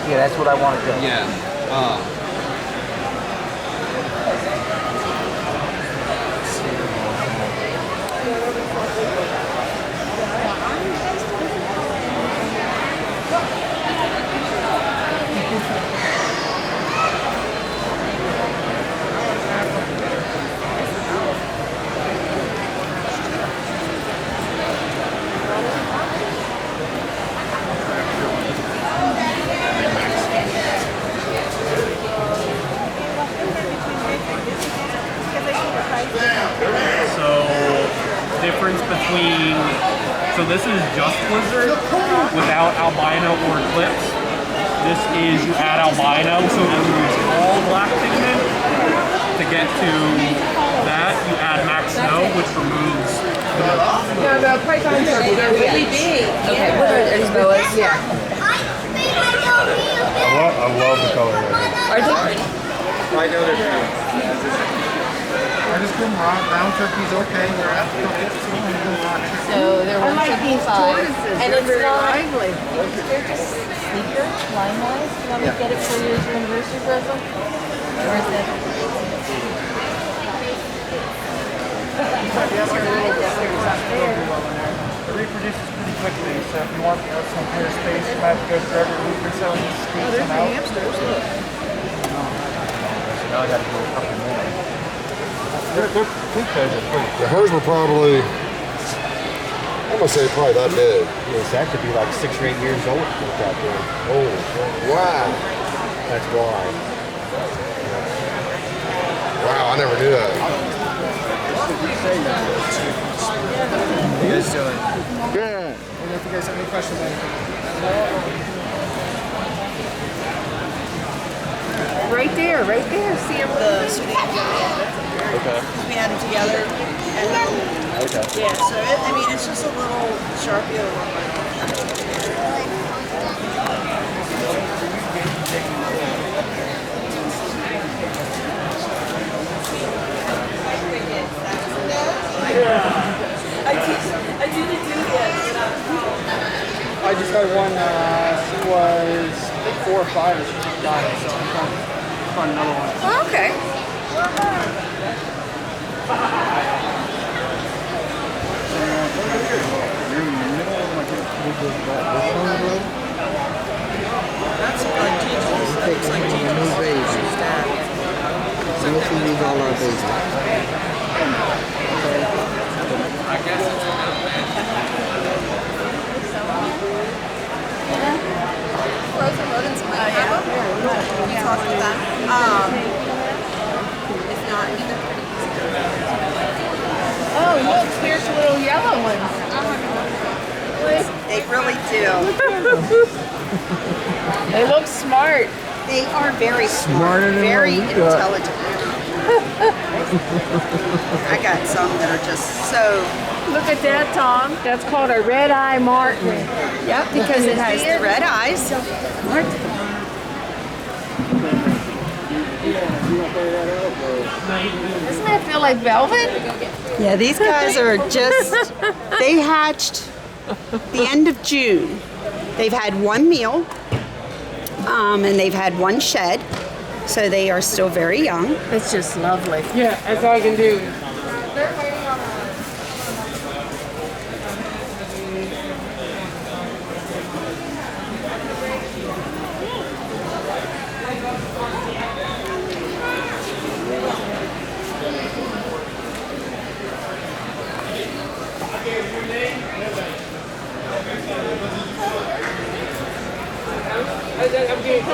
Yeah, that's what I want to do. Yeah. Difference between, so this is just lizard without albino or eclipse. This is you add albino, so it removes all black pigment. To get to that, you add max snow, which removes The pythons are really big. Okay, what are these boas? Yeah. I love the color. Are they pretty? I know they're pretty. I just give them raw brown turkeys, okay. So they're 175. And it's not, they're just sleeker, line-wise. You want me to get it for you as your anniversary present? Or is it? It reproduces pretty quickly, so if you want some clear space, you might have to go through every week or so and just squeeze them out. So now I got to go a couple more. The hers were probably, I'm gonna say probably that big. Yes, that could be like 6 or 8 years old out there. Oh, wow. That's why. Wow, I never knew that. How you guys doing? Good. I don't know if you guys have any questions on anything. Right there. See them? Okay. We had them together. And, Okay. yeah, so I mean, it's just a little Sharpie over I do this. I just had one, she was, I think 4 or 5 and she just died, so I'm trying to find another one. Oh, okay. That's like Jesus. That looks like Jesus. So if we need all our babies. I guess it's a Frozen rodents in my We talked to them. It's not, I mean, they're pretty easy. Oh, look, there's little yellow ones. They really do. They look smart. They are very smart, very intelligent. I got some that are just so. Look at that, Tom. That's called a red-eye martin. Yep, because it has the red eyes. Doesn't that feel like velvet? Yeah, these guys are just, they hatched the end of June. They've had one meal, and they've had one shed, so they are still very young. It's just lovely. Yeah, that's all I can do. I'm getting